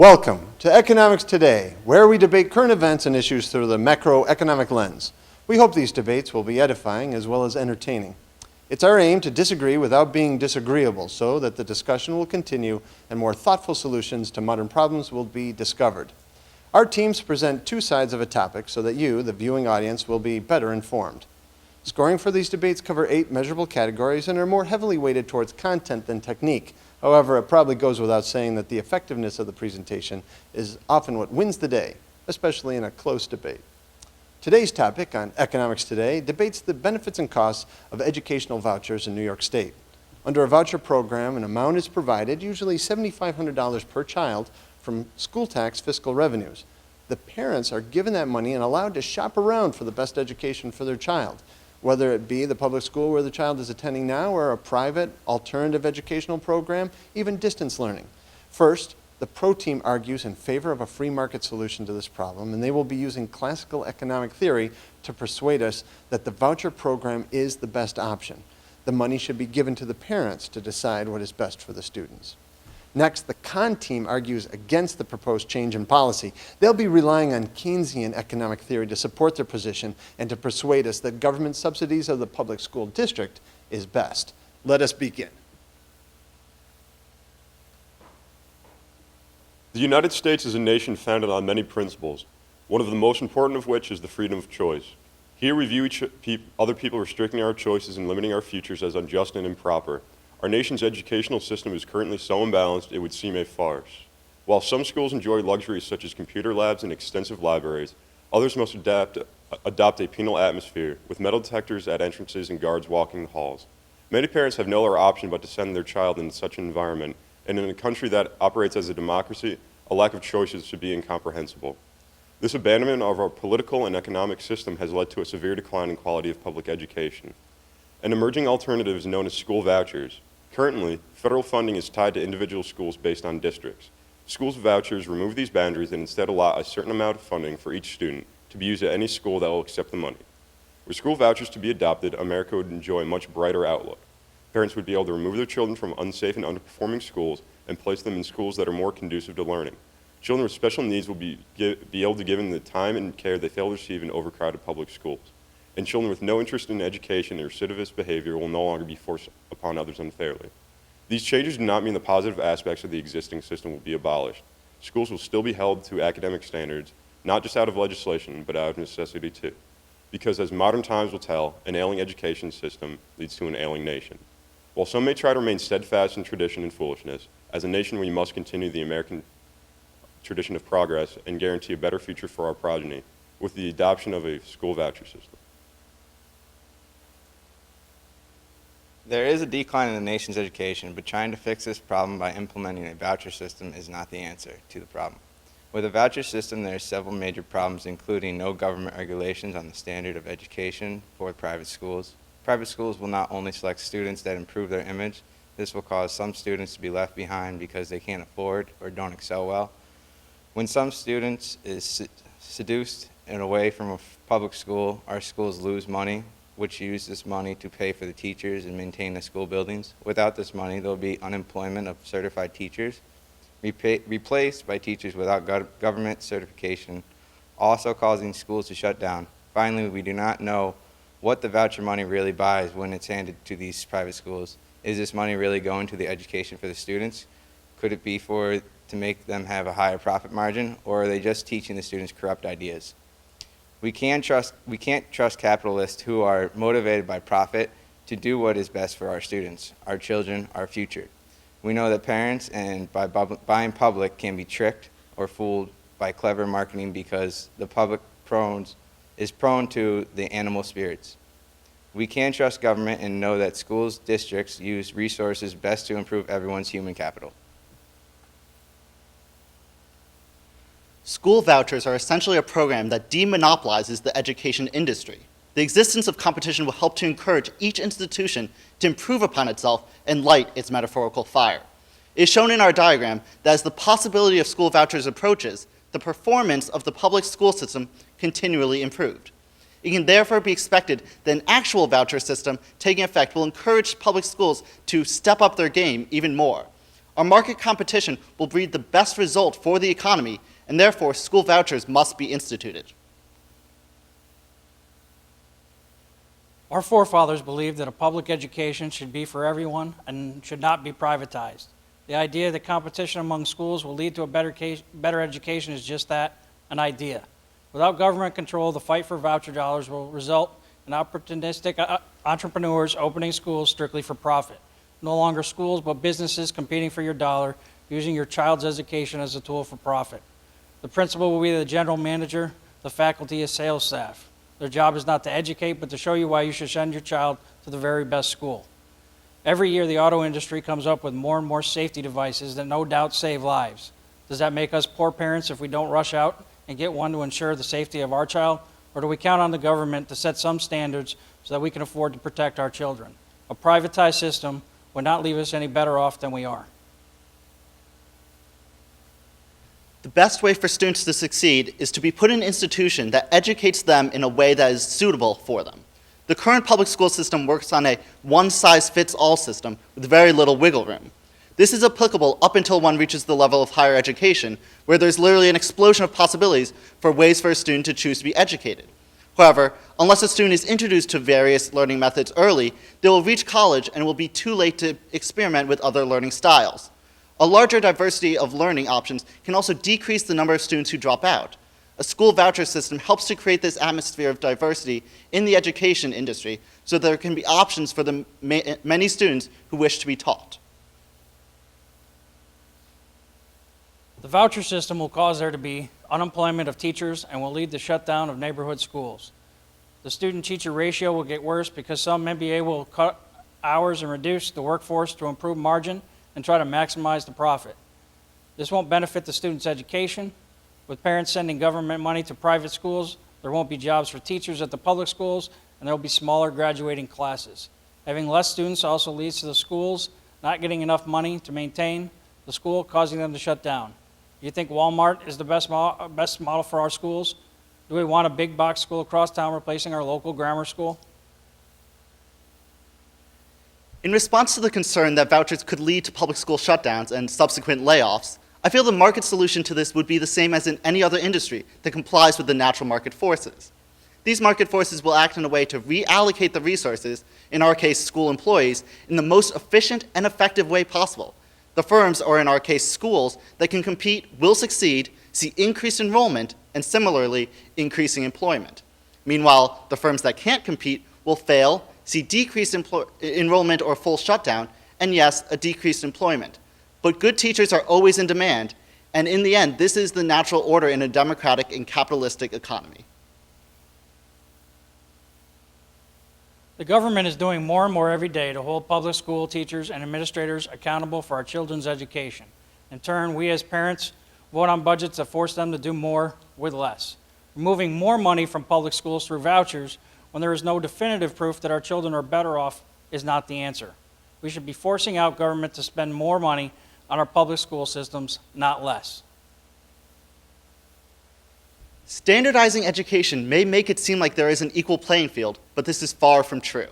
Welcome to Economics Today, where we debate current events and issues through the macroeconomic lens. We hope these debates will be edifying as well as entertaining. It's our aim to disagree without being disagreeable so that the discussion will continue and more thoughtful solutions to modern problems will be discovered. Our teams present two sides of a topic so that you, the viewing audience, will be better informed. Scoring for these debates cover 8 measurable categories and are more heavily weighted towards content than technique. However, it probably goes without saying that the effectiveness of the presentation is often what wins the day, especially in a close debate. Today's topic on Economics Today debates the benefits and costs of educational vouchers in New York State. Under a voucher program, an amount is provided, usually $7,500 per child, from school tax fiscal revenues. The parents are given that money and allowed to shop around for the best education for their child, whether it be the public school where the child is attending now or a private alternative educational program, even distance learning. First, the pro team argues in favor of a free market solution to this problem, and they will be using classical economic theory to persuade us that the voucher program is the best option. The money should be given to the parents to decide what is best for the students. Next, the con team argues against the proposed change in policy. They'll be relying on Keynesian economic theory to support their position and to persuade us that government subsidies of the public school district is best. Let us begin. The United States is a nation founded on many principles, one of the most important of which is the freedom of choice. Here we view other people restricting our choices and limiting our futures as unjust and improper. Our nation's educational system is currently so imbalanced it would seem a farce. While some schools enjoy luxuries such as computer labs and extensive libraries, others must adopt a penal atmosphere with metal detectors at entrances and guards walking the halls. Many parents have no other option but to send their child into such an environment, and in a country that operates as a democracy, a lack of choices should be incomprehensible. This abandonment of our political and economic system has led to a severe decline in quality of public education. An emerging alternative is known as school vouchers. Currently, federal funding is tied to individual schools based on districts. Schools vouchers remove these boundaries and instead allot a certain amount of funding for each student to be used at any school that will accept the money. Were school vouchers to be adopted, America would enjoy a much brighter outlook. Parents would be able to remove their children from unsafe and underperforming schools and place them in schools that are more conducive to learning. Children with special needs will be able to give them the time and care they fail to receive in overcrowded public schools. And children with no interest in education or recidivist behavior will no longer be forced upon others unfairly. These changes do not mean the positive aspects of the existing system will be abolished. Schools will still be held to academic standards, not just out of legislation, but out of necessity too. Because as modern times will tell, an ailing education system leads to an ailing nation. While some may try to remain steadfast in tradition and foolishness, as a nation we must continue the American tradition of progress and guarantee a better future for our progeny with the adoption of a school voucher system. There is a decline in the nation's education, but trying to fix this problem by implementing a voucher system is not the answer to the problem. With a voucher system, there are several major problems, including no government regulations on the standard of education for private schools. Private schools will not only select students that improve their image, this will cause some students to be left behind because they can't afford or don't excel well. When some students is seduced and away from a public school, our schools lose money, which use this money to pay for the teachers and maintain the school buildings. Without this money, there will be unemployment of certified teachers, replaced by teachers without government certification, also causing schools to shut down. Finally, we do not know what the voucher money really buys when it's handed to these private schools. Is this money really going to the education for the students? Could it be to make them have a higher profit margin, or are they just teaching the students corrupt ideas? We can't trust capitalists who are motivated by profit to do what is best for our students, our children, our future. We know that parents and by buying public can be tricked or fooled by clever marketing because the public is prone to the animal spirits. We can trust government and know that schools, districts use resources best to improve everyone's human capital. School vouchers are essentially a program that demonopolizes the education industry. The existence of competition will help to encourage each institution to improve upon itself and light its metaphorical fire. It is shown in our diagram that as the possibility of school vouchers approaches, the performance of the public school system continually improved. It can therefore be expected that an actual voucher system taking effect will encourage public schools to step up their game even more. Our market competition will breed the best result for the economy, and therefore school vouchers must be instituted. Our forefathers believed that a public education should be for everyone and should not be privatized. The idea that competition among schools will lead to a better education is just that, an idea. Without government control, the fight for voucher dollars will result in opportunistic entrepreneurs opening schools strictly for profit. No longer schools, but businesses competing for your dollar, using your child's education as a tool for profit. The principal will be the general manager, the faculty is sales staff. Their job is not to educate, but to show you why you should send your child to the very best school. Every year, the auto industry comes up with more and more safety devices that no doubt save lives. Does that make us poor parents if we don't rush out and get one to ensure the safety of our child? Or do we count on the government to set some standards so that we can afford to protect our children? A privatized system would not leave us any better off than we are. The best way for students to succeed is to be put in an institution that educates them in a way that is suitable for them. The current public school system works on a one-size-fits-all system with very little wiggle room. This is applicable up until one reaches the level of higher education, where there's literally an explosion of possibilities for ways for a student to choose to be educated. However, unless a student is introduced to various learning methods early, they will reach college and it will be too late to experiment with other learning styles. A larger diversity of learning options can also decrease the number of students who drop out. A school voucher system helps to create this atmosphere of diversity in the education industry so there can be options for the many students who wish to be taught. The voucher system will cause there to be unemployment of teachers and will lead to shutdown of neighborhood schools. The student-teacher ratio will get worse because some MBA will cut hours and reduce the workforce to improve margin and try to maximize the profit. This won't benefit the student's education. With parents sending government money to private schools, there won't be jobs for teachers at the public schools, and there will be smaller graduating classes. Having less students also leads to the schools not getting enough money to maintain the school, causing them to shut down. Do you think Walmart is the best model for our schools? Do we want a big box school across town replacing our local grammar school? In response to the concern that vouchers could lead to public school shutdowns and subsequent layoffs, I feel the market solution to this would be the same as in any other industry that complies with the natural market forces. These market forces will act in a way to reallocate the resources, in our case school employees, in the most efficient and effective way possible. The firms, or in our case schools, that can compete will succeed, see increased enrollment, and similarly increasing employment. Meanwhile, the firms that can't compete will fail, see decreased enrollment or full shutdown, and yes, a decreased employment. But good teachers are always in demand, and in the end, this is the natural order in a democratic and capitalistic economy. The government is doing more and more every day to hold public school teachers and administrators accountable for our children's education. In turn, we as parents vote on budgets that force them to do more with less. Removing more money from public schools through vouchers when there is no definitive proof that our children are better off is not the answer. We should be forcing out government to spend more money on our public school systems, not less. Standardizing education may make it seem like there is an equal playing field, but this is far from true.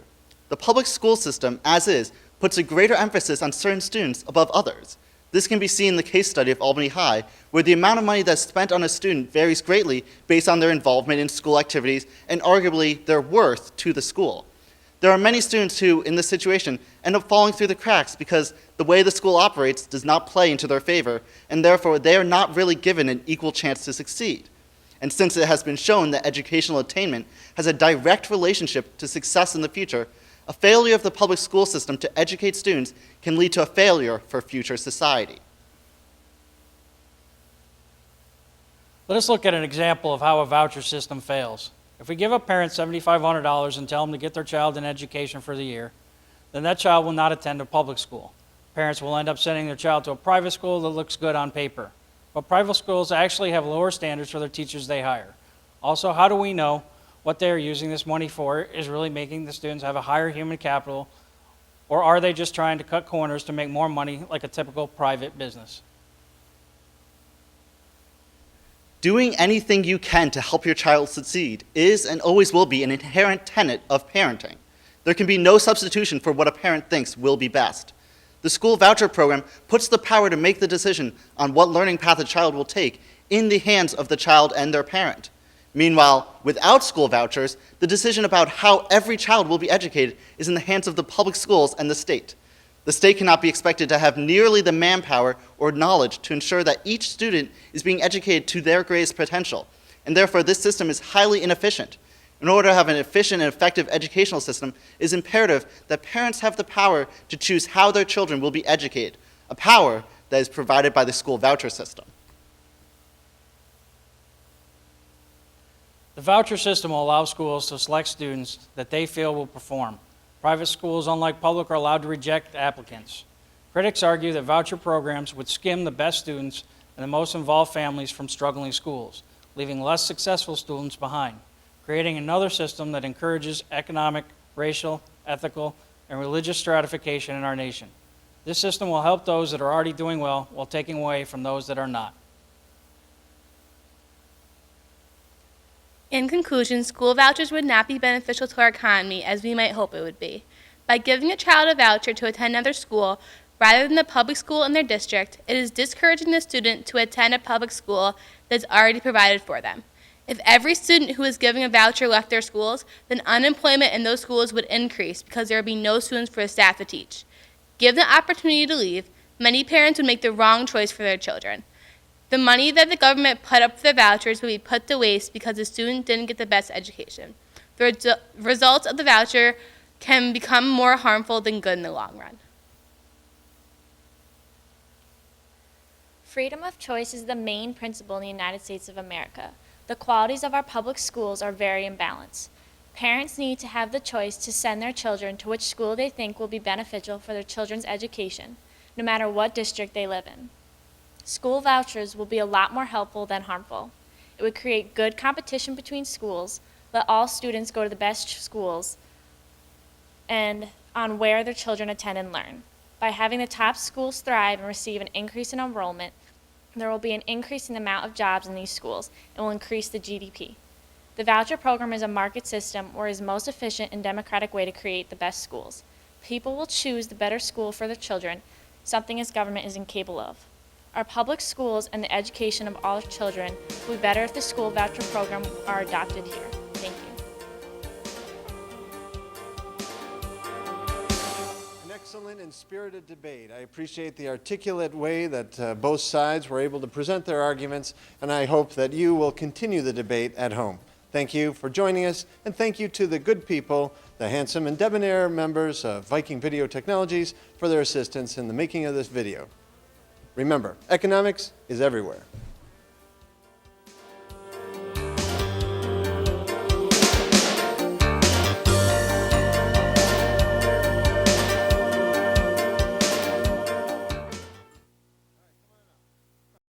The public school system, as is, puts a greater emphasis on certain students above others. This can be seen in the case study of Albany High, where the amount of money that's spent on a student varies greatly based on their involvement in school activities and arguably their worth to the school. There are many students who, in this situation, end up falling through the cracks because the way the school operates does not play into their favor, and therefore they are not really given an equal chance to succeed. And since it has been shown that educational attainment has a direct relationship to success in the future, a failure of the public school system to educate students can lead to a failure for future society. Let us look at an example of how a voucher system fails. If we give a parent $7,500 and tell them to get their child an education for the year, then that child will not attend a public school. Parents will end up sending their child to a private school that looks good on paper. But private schools actually have lower standards for their teachers they hire. Also, how do we know what they are using this money for is really making the students have a higher human capital, or are they just trying to cut corners to make more money like a typical private business? Doing anything you can to help your child succeed is and always will be an inherent tenet of parenting. There can be no substitution for what a parent thinks will be best. The school voucher program puts the power to make the decision on what learning path a child will take in the hands of the child and their parent. Meanwhile, without school vouchers, the decision about how every child will be educated is in the hands of the public schools and the state. The state cannot be expected to have nearly the manpower or knowledge to ensure that each student is being educated to their greatest potential, and therefore this system is highly inefficient. In order to have an efficient and effective educational system, it is imperative that parents have the power to choose how their children will be educated, a power that is provided by the school voucher system. The voucher system will allow schools to select students that they feel will perform. Private schools, unlike public, are allowed to reject applicants. Critics argue that voucher programs would skim the best students and the most involved families from struggling schools, leaving less successful students behind, creating another system that encourages economic, racial, ethical, and religious stratification in our nation. This system will help those that are already doing well while taking away from those that are not. In conclusion, school vouchers would not be beneficial to our economy as we might hope it would be. By giving a child a voucher to attend another school rather than the public school in their district, it is discouraging the student to attend a public school that is already provided for them. If every student who is given a voucher left their schools, then unemployment in those schools would increase because there would be no students for the staff to teach. Given the opportunity to leave, many parents would make the wrong choice for their children. The money that the government put up for the vouchers would be put to waste because the student didn't get the best education. The results of the voucher can become more harmful than good in the long run. Freedom of choice is the main principle in the United States of America. The qualities of our public schools are very imbalanced. Parents need to have the choice to send their children to which school they think will be beneficial for their children's education, no matter what district they live in. School vouchers will be a lot more helpful than harmful. It would create good competition between schools, let all students go to the best schools, and on where their children attend and learn. By having the top schools thrive and receive an increase in enrollment, there will be an increase in the amount of jobs in these schools and will increase the GDP. The voucher program is a market system where it is most efficient and democratic way to create the best schools. People will choose the better school for their children, something this government is incapable of. Our public schools and the education of all children will be better if the school voucher program are adopted here. Thank you. An excellent and spirited debate. I appreciate the articulate way that both sides were able to present their arguments, and I hope that you will continue the debate at home. Thank you for joining us, and thank you to the good people, the handsome and debonair members of Viking Video Technologies, for their assistance in the making of this video. Remember, economics is everywhere.